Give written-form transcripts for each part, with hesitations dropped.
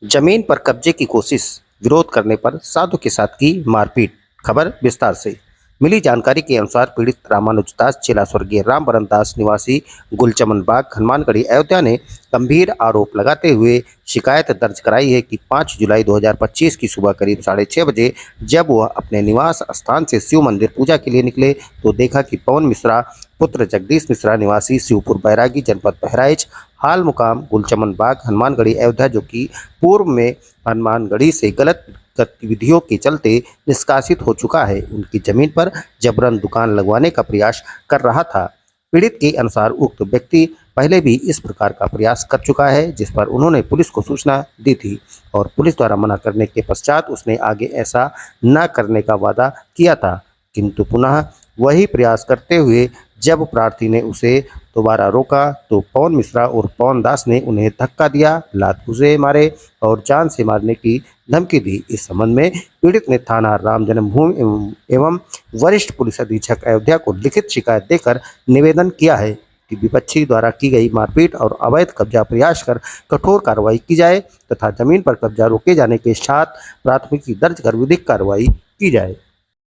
जमीन पर कब्जे की कोशिश, विरोध करने पर साधु के साथ की मारपीट। खबर विस्तार से। मिली जानकारी के अनुसार पीड़ित रामानुज दास चेला स्वर्गीय रामवरण दास निवासी गुलचमन बाग हनुमानगढ़ी अयोध्या ने गंभीर आरोप लगाते हुए शिकायत दर्ज कराई है कि 5 जुलाई 2025 की सुबह करीब 6:30 बजे जब वह अपने निवास स्थान से शिव मंदिर पूजा के लिए निकले तो देखा कि पवन मिश्रा पुत्र जगदीश मिश्रा निवासी शिवपुर बैरागी जनपद बहराइच हाल मुकाम गुलचमन बाग हनुमानगढ़ी अयोध्या जो कि पूर्व में हनुमानगढ़ी से गलत गतिविधियों के चलते निष्कासित हो चुका है, उनकी जमीन पर जबरन दुकान लगवाने का प्रयास कर रहा था। पीड़ित के अनुसार उक्त व्यक्ति पहले भी इस प्रकार का प्रयास कर चुका है, जिस पर उन्होंने पुलिस को सूचना दी थी और पुलिस द्वारा मना करने के पश्चात उसने आगे ऐसा न करने का वादा किया था, किंतु पुनः वही प्रयास करते हुए जब प्रार्थी ने उसे दोबारा रोका तो पवन मिश्रा और पवन दास ने उन्हें धक्का दिया, लात घूंसे मारे और जान से मारने की धमकी दी। इस संबंध में पीड़ित ने थाना राम जन्मभूमि एवं वरिष्ठ पुलिस अधीक्षक अयोध्या को लिखित शिकायत देकर निवेदन किया है कि विपक्षी द्वारा की गई मारपीट और अवैध कब्जा प्रयास कर कठोर कार्रवाई की जाए तथा जमीन पर कब्जा रोके जाने के साथ प्राथमिकी दर्ज कर विधिक कार्रवाई की जाए।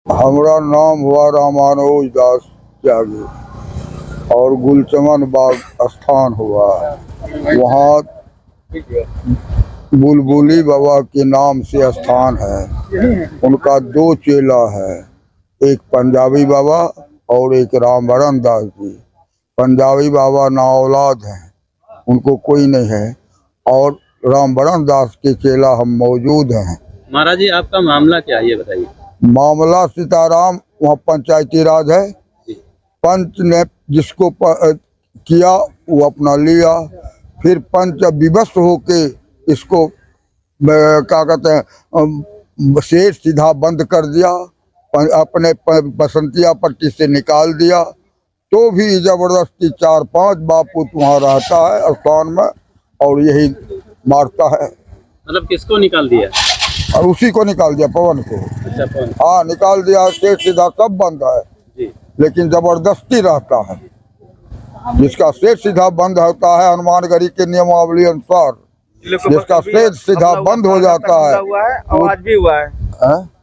हमारा नाम हुआ रामानुज दास त्यागी और गुलचमन बाग स्थान हुआ। वहाँ बुलबुली बाबा के नाम से स्थान है। उनका 2 चेला है, एक पंजाबी बाबा और एक रामवरण दास जी। पंजाबी बाबा ना औलाद हैं, उनको कोई नहीं है और रामवरण दास के चेला हम मौजूद हैं। महाराज जी, आपका मामला क्या है ये बताइए। मामला सीताराम, वहाँ पंचायती राज है। पंच ने जिसको किया वो अपना लिया, फिर पंच विवश होके इसको क्या कहते हैं शेर सीधा बंद कर दिया, अपने बसंतिया पट्टी से निकाल दिया। तो भी जबरदस्ती 4-5 बापूत वहाँ रहता है स्थान में और यही मारता है। मतलब किसको निकाल दिया? और उसी को निकाल दिया, पवन को। अच्छा, पवन। हाँ, निकाल दिया। शेर सीधा सब बंद है जी। लेकिन जबरदस्ती रहता है। जिसका शेर सीधा बंद होता है हनुमानगढ़ी के नियमावली अनुसार, जिसका शेर सीधा बंद हो जाता है। और आज भी हुआ है,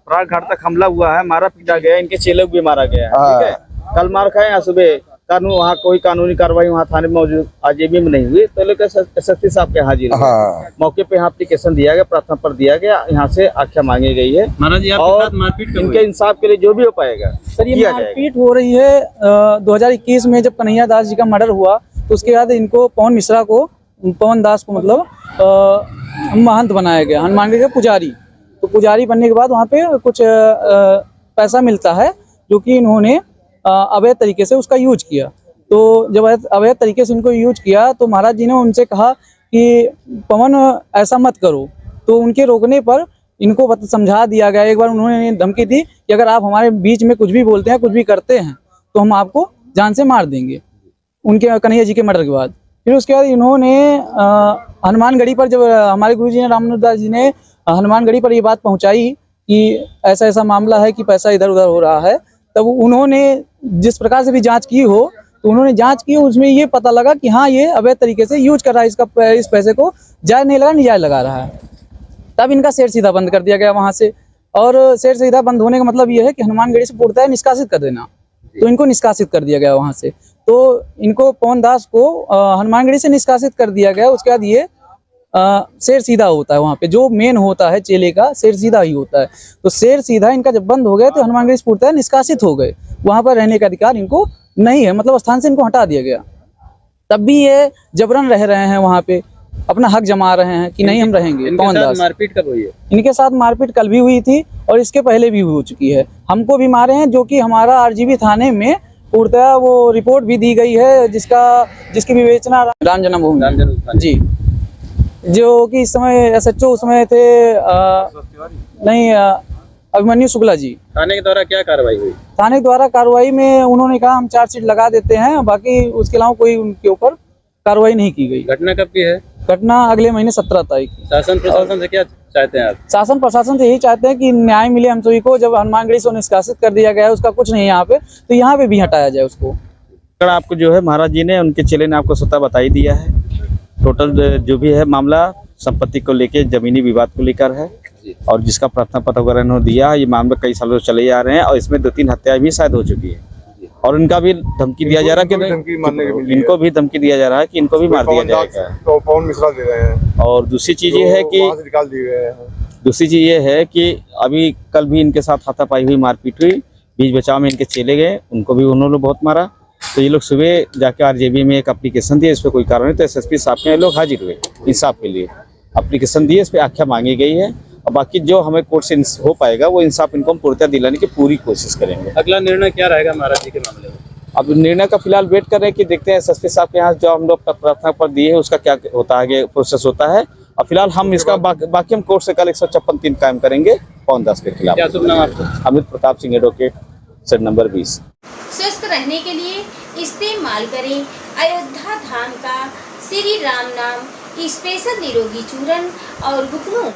प्राण घाट तक हमला हुआ है, मारा पीटा गया, इनके चेले भी मारा गया है। ठीक है, कल मार खाए यहाँ सुबह। कानून वहाँ कोई कानूनी कार्रवाई वहाँ थाने में मौजूद आज में नहीं हुई तो लोग एसएसपी साहब के हाजिर मौके पे यहाँ एप्लीकेशन दिया गया, प्रार्थना पर दिया गया, यहाँ से आख्या मांगी गई है। महाराज जी, आपके साथ मारपीट इनके इंसाफ के लिए जो भी हो पाएगा सर, ये मारपीट हो रही है। 2021 में जब कन्हैया दास जी का मर्डर हुआ तो उसके बाद इनको पवन दास को मतलब महंत बनाया गया, हनुमानगढ़ी के पुजारी। तो पुजारी बनने के बाद वहाँ पे कुछ पैसा मिलता है जो कि इन्होंने अवैध तरीके से उसका यूज किया। तो जब अवैध तरीके से इनको यूज किया तो महाराज जी ने उनसे कहा कि पवन ऐसा मत करो। तो उनके रोकने पर इनको समझा दिया गया। एक बार उन्होंने धमकी दी कि अगर आप हमारे बीच में कुछ भी बोलते हैं, कुछ भी करते हैं तो हम आपको जान से मार देंगे, उनके कन्हैया जी के मर्डर के बाद। फिर उसके बाद इन्होंने हनुमानगढ़ी पर, जब हमारे गुरु जी ने रामानुज दास जी ने हनुमानगढ़ी पर ये बात पहुँचाई कि ऐसा ऐसा मामला है कि पैसा इधर उधर हो रहा है, तब उन्होंने जिस प्रकार से भी जांच की हो तो उन्होंने जांच की, उसमें ये पता लगा कि हाँ, ये अवैध तरीके से यूज कर रहा है, इस पैसे को जायज नहीं लगा, नजायज लगा रहा है। तब इनका शेर सीधा बंद कर दिया गया वहां से। और शेर सीधा बंद होने का मतलब ये है कि हनुमानगढ़ी से पूर्णतः निष्कासित कर देना। तो इनको निष्कासित कर दिया गया वहां से। तो इनको पवन दास को हनुमानगढ़ी से निष्कासित कर दिया गया। उसके बाद ये शेर सीधा होता है, वहाँ पे जो मेन होता है चेले का शेर सीधा ही होता है। तो शेर सीधा इनका जब बंद हो गया तो हनुमानगढ़ी से पूर्णतः निष्कासित हो गए, वहाँ पर रहने का अधिकार इनको नहीं है, मतलब स्थान से इनको हटा दिया गया। तब भी ये जबरन रह रहे हैं वहाँ पे, अपना हक जमा रहे हैं कि नहीं हम रहेंगे। पवन दास मारपीट कब हुई है? इनके साथ मारपीट कल भी हुई थी और इसके पहले भी हो चुकी है। हमको भी मारे हैं, जो कि हमारा आरजीबी थाने में पूर्णतः वो रिपोर्ट भी दी गई है, जिसकी विवेचना राम जन्मभूमि जी, जो कि इस समय एसएचओ उसमें थे अभिमन्यु शुक्ला जी। थाने के द्वारा क्या कार्रवाई हुई? थाने के द्वारा कार्रवाई में उन्होंने कहा हम चार्जशीट लगा देते हैं, बाकी उसके अलावा कोई उनके ऊपर कार्रवाई नहीं की गई। घटना कब की है? घटना अगले महीने 17 तारीख की। शासन प्रशासन से क्या चाहते हैं आप? शासन प्रशासन से यही चाहते हैं कि न्याय मिले हम सभी को। जब हनुमानगढ़ी से निष्कासित कर दिया गया है, उसका कुछ नहीं है यहाँ पे, तो यहाँ पे भी हटाया जाए उसको। आपको जो है महाराज जी ने, उनके चेले ने आपको स्वतः बता ही दिया है। टोटल जो भी है मामला संपत्ति को लेके जमीनी विवाद को लेकर है और जिसका प्रार्थना पत्र वगैरह इन्होंने दिया। ये मामला कई सालों से चले जा रहे हैं और इसमें 2-3 हत्याएं भी शायद हो चुकी है और इनका भी धमकी दिया जा रहा है कि इनको भी धमकी दिया जा रहा है कि इनको भी मार दिया जाएगा। तो पवन मिश्रा दे रहे हैं और दूसरी चीज ये है कि निकाल दिए गए हैं। दूसरी चीज ये है कि अभी कल भी इनके साथ हाथापाई हुई, मारपीट हुई, बीच बचाव में इनके चले गए, उनको भी उन्होंने बहुत मारा। तो ये लोग सुबह जाके आरजेबी में एक एप्लीकेशन दिए, इस पर कोई कार्रवाई, तो एसएसपी साहब के लोग हाजिर हुए इंसाफ के लिए, एप्लीकेशन दिए, इस पर आख्या मांगी गई है और बाकी जो हमें कोर्ट से हो पाएगा वो इंसाफ इनको हम पूर्णतः दिलाने की पूरी कोशिश करेंगे। अगला निर्णय क्या रहेगा महाराज जी के मामले में? अब निर्णय का फिलहाल वेट कर रहे हैं कि देखते हैं एसएसपी साहब के यहाँ जो हम लोग प्रार्थना पत्र दिए हैं उसका क्या होता है, आगे प्रोसेस होता है। और फिलहाल हम इसका बाकी हम कोर्ट से कल 156(3) कायम करेंगे पवन दास के खिलाफ। क्या शुभ नाम आपका? Amit Pratap Singh, advocate, set number 20। स्वस्थ रहने के लिए इस्तेमाल करें अयोध्या धाम का श्री राम नाम स्पेशल निरोगी चूर्ण और घुटनों